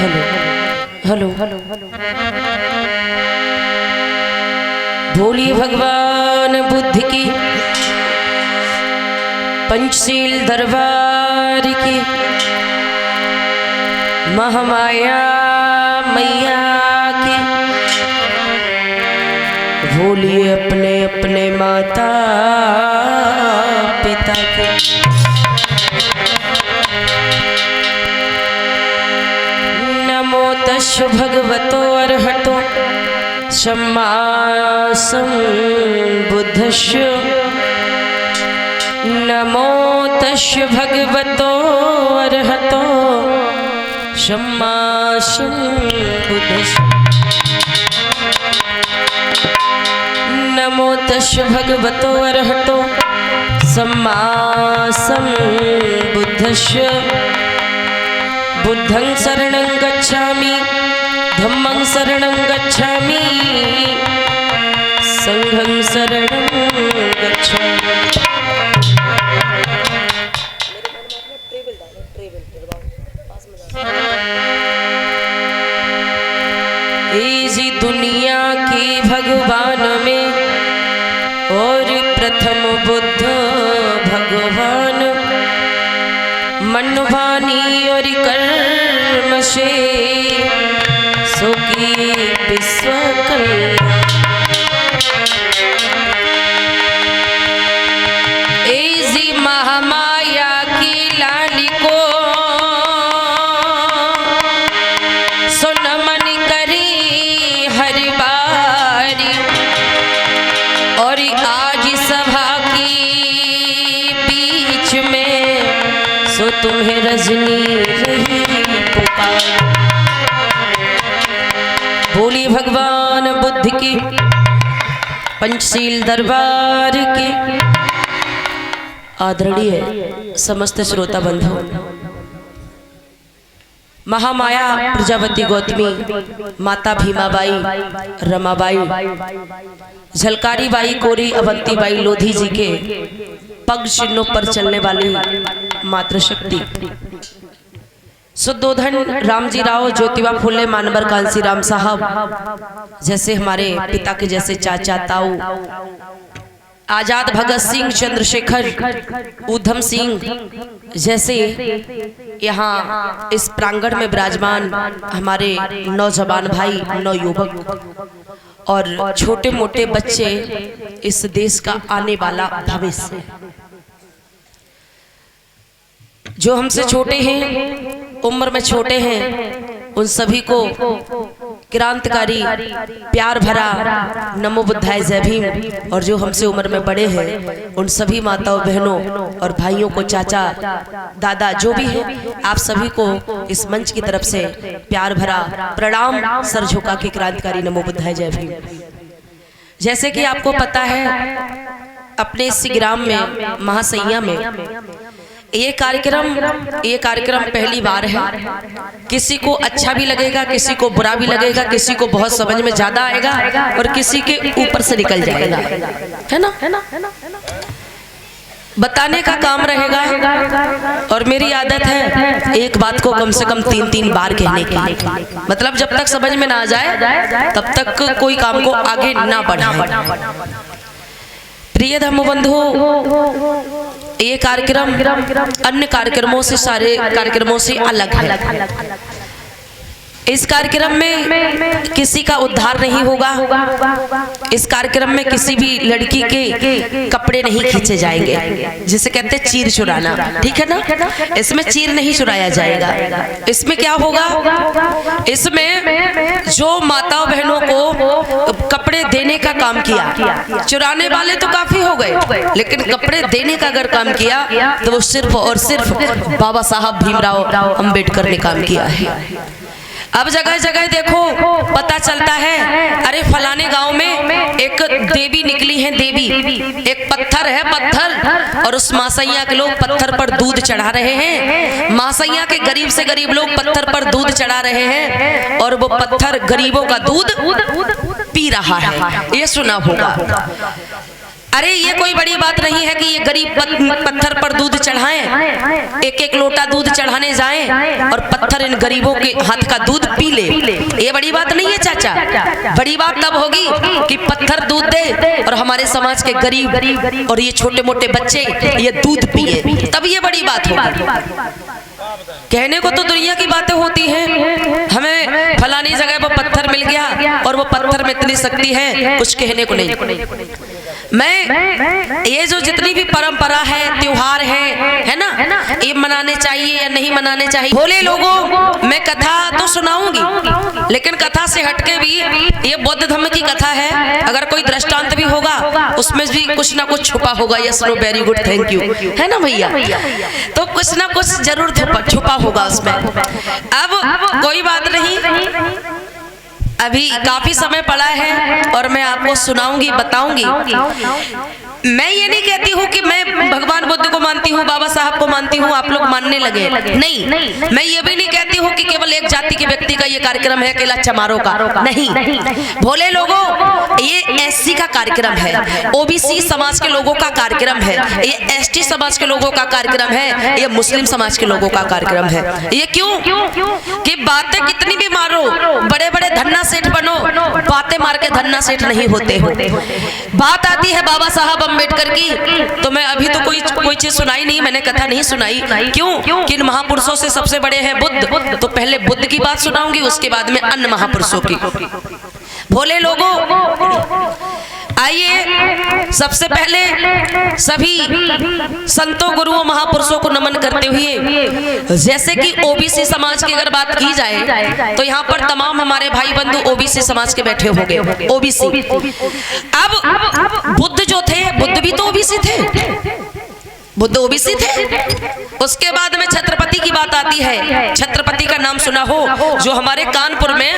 Hello hello hello. बोलिए भगवान बुद्ध की, पंचशील दरबार की, महामाया मैया की। बोलिए अपने अपने माता पिता के। नमो तस्य भगवतो अरहतो सम्मा सम्बुद्धस्य। नमो तस्य भगवतो अरहतो सम्मा सम्बुद्धस्य। नमो तस्य भगवतो अरहतो सम्मा सम्बुद्धस्य। बुद्धं शरणं गच्छामि, धम्मं शरणं गच्छामि, संघं शरणं गच्छामि। इसी दुनिया की भगवान में और प्रथम बुद्ध भगवान मन वाणी और कर्म से सुखी विश्व कल्याण। ऐसी महामाया की लाली को सुन मन करी हर बारी। और आज सभा की बीच में सो तुम्हें रजनी रही पुकार। बोली भगवान बुद्ध की, पंचशील दरबार की। आदरणीय समस्त श्रोता बंधु, महामाया प्रजापति गौतमी, माता भीमाबाई, रमाबाई, झलकारी बाई, कोरी अवंतीबाई लोधी जी के पग चिन्हों पर चलने वाली मातृशक्ति शुद्धोधन रामजी राव, ज्योतिबा फुले, मानवर कांसी राम साहब जैसे हमारे पिता के जैसे चाचा ताऊ, आजाद भगत सिंह, चंद्रशेखर, ऊधम सिंह जैसे यहाँ इस प्रांगण में विराजमान हमारे नौजवान भाई, नवयुवक और छोटे मोटे बच्चे, इस देश का आने वाला भविष्य। जो हमसे छोटे हैं, उम्र में छोटे हैं, उन सभी को क्रांतिकारी प्यार भरा नमो बुद्धाय जय भीम। और जो हमसे उम्र में बड़े हैं, उन सभी माताओं बहनों और भाइयों को, चाचा दादा जो भी है, आप सभी को इस मंच की तरफ से प्यार भरा प्रणाम, सर झुका के क्रांतिकारी नमो बुद्धाय जय भीम। जैसे कि आपको पता है, अपने इस ग्राम में, महासैया में ये कार्यक्रम पहली बार है। किसी को अच्छा भी लगेगा, किसी को बुरा भी लगेगा, किसी को बहुत समझ में ज्यादा आएगा और किसी के ऊपर से निकल जाएगा, है ना? बताने का काम रहेगा। और मेरी आदत है एक बात को कम से कम 3-3 बार कहने की, मतलब जब तक समझ में ना आ जाए तब तक कोई काम को आगे ना बढ़ाए। प्रिय धर्म बंधु, ये कार्यक्रम अन्य कार्यक्रमों से, सारे कार्यक्रमों से अलग है। इस कार्यक्रम में किसी का उद्धार नहीं होगा। इस कार्यक्रम में किसी भी लड़की के कपड़े नहीं खींचे जाएंगे, जिसे कहते हैं चीर चुराना, ठीक है ना? इसमें चीर नहीं चुराया जाएगा। इसमें क्या होगा? इसमें जो माताओं बहनों को कपड़े देने का काम किया, चुराने वाले तो काफी हो गए, लेकिन कपड़े देने का अगर काम किया तो वो सिर्फ और सिर्फ बाबा साहब भीमराव अंबेडकर ने काम किया है। अब जगह जगह देखो पता चलता है, अरे फलाने गांव में एक देवी निकली है, देवी एक पत्थर है, पत्थर, और उस मासैया के लोग पत्थर पर दूध चढ़ा रहे हैं। मासैया के गरीब से गरीब लोग पत्थर पर दूध चढ़ा रहे हैं और वो पत्थर गरीबों का दूध पी रहा है, ये सुना होगा। अरे ये कोई बड़ी बात नहीं है कि ये गरीब पत्थर पर दूध चढ़ाएं, एक एक लोटा दूध चढ़ाने जाएं और पत्थर इन गरीबों के हाथ का दूध पी ले। ये बड़ी बात नहीं है चाचा। बड़ी बात तब होगी कि पत्थर दूध दे और हमारे समाज के गरीब और ये छोटे मोटे बच्चे ये दूध पिए, तब ये बड़ी बात होगी। कहने को तो दुनिया की बातें होती हैं, हमें फलानी जगह वो पत्थर मिल गया और वो पत्थर में इतनी शक्ति है, कुछ कहने को नहीं। मैं ये जो जितनी भी परंपरा है, त्योहार है ना, ये मनाने चाहिए या नहीं मनाने चाहिए। भोले लोगों, मैं कथा तो सुनाऊंगी, लेकिन कथा से हटके भी ये बौद्ध धर्म की कथा है। अगर कोई दृष्टांत भी होगा उसमें भी कुछ ना कुछ छुपा होगा। Yes no, very good, thank you, है ना भैया। तो कुछ ना कुछ जरूर छुपा होगा उसमें। अब कोई बात नहीं, अभी काफी समय पड़ा है और मैं आपको सुनाऊंगी, बताऊंगी। मैं ये नहीं कहती हूँ कि मैं भगवान बुद्ध को मानती हूँ, बाबा साहब को मानती हूँ, आप लोग मानने लगे, नहीं। मैं ये भी नहीं कहती हूँ कि केवल एक जाति के व्यक्ति का ये कार्यक्रम है, अकेला चमारों का, नहीं। भोले लोगों, ये एससी का कार्यक्रम है, ओबीसी समाज के लोगों का कार्यक्रम है, ये एसटी समाज के लोगों का कार्यक्रम है, ये मुस्लिम समाज के लोगों का कार्यक्रम है। ये क्यों कि बातें कितनी भी मारो, बड़े बड़े धन्ना सेठ बनो, बातें मार के धन्ना सेठ नहीं होते। बात आती है बाबा साहब अम्बेडकर की, तो मैं अभी तो कोई चीज सुनाई नहीं, मैंने कथा नहीं सुनाई। क्यों? किन महापुरुषों से सबसे बड़े हैं बुद्ध, तो पहले बुद्ध की बात सुनाऊंगी, उसके बाद में अन्य महापुरुषों की। भोले लोगों, आइए सबसे पहले सभी संतों, गुरुओं, महापुरुषों को नमन करते हुए, जैसे कि ओबीसी समाज की अगर बात की जाए तो यहाँ पर तमाम हमारे भाई बंधु ओबीसी समाज के बैठे होंगे, ओबीसी। अब बुद्ध जो थे, बुद्ध भी तो ओबीसी थे, बुद्ध ओबीसी थे। उसके बाद में छत्रपति की बात आती है। छत्रपति का नाम सुना हो, जो हमारे कानपुर में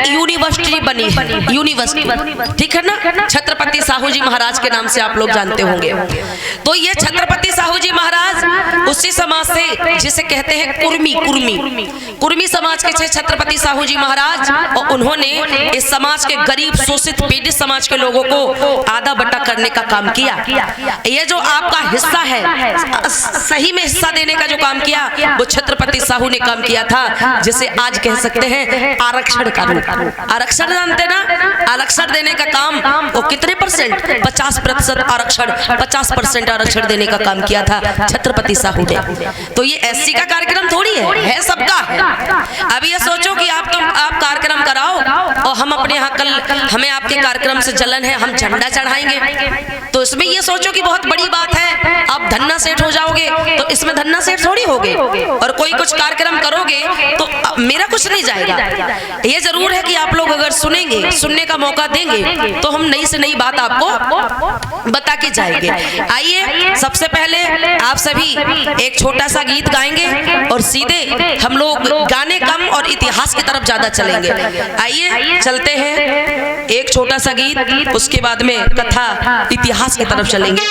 यूनिवर्सिटी बनी है, यूनिवर्सिटी, ठीक है ना, छत्रपति साहू जी महाराज के नाम से आप लोग जानते होंगे। तो ये छत्रपति साहू जी महाराज उसी समाज से जिसे कहते हैं कुर्मी समाज के थे छत्रपति साहू जी महाराज, और उन्होंने इस समाज के गरीब, शोषित, पीड़ित समाज के लोगों को आधा बटा करने का काम किया। ये जो आपका हिस्सा है, सही में हिस्सा देने का जो काम किया, वो छत्रपति साहू ने काम किया था, जिसे आज कह सकते हैं आरक्षण का रूप। आरक्षण जानते ना, आरक्षण देने का काम वो कितने परसेंट, 50% आरक्षण, 50% आरक्षण देने का काम किया था छत्रपति साहू ने। तो ये एससी का कार्यक्रम थोड़ी है सबका है। अब ये सोचो कि आप कार्यक्रम कराओ और हम अपने यहाँ कल हमें आपके कार्यक्रम से जलन है, हम झंडा चढ़ाएंगे, तो इसमें ये सोचो कि बहुत बड़ी बात है, आप धन्ना सेठ हो जाओगे, तो इसमें धन्ना सेठ थोड़ी होगे। और कोई कुछ कार्यक्रम करोगे तो मेरा कुछ नहीं जाएगा। ये जरूर है कि आप लोग अगर सुनेंगे, सुनने का मौका देंगे, तो हम नई से नई बात आपको बता के जाएंगे। आइए सबसे पहले आप सभी एक छोटा सा गीत गाएंगे और सीधे हम लोग गाने कम और इतिहास की तरफ ज्यादा चलेंगे। आइए चलते हैं, एक छोटा सा गीत, उसके बाद में कथा, इतिहास की तरफ चलेंगे।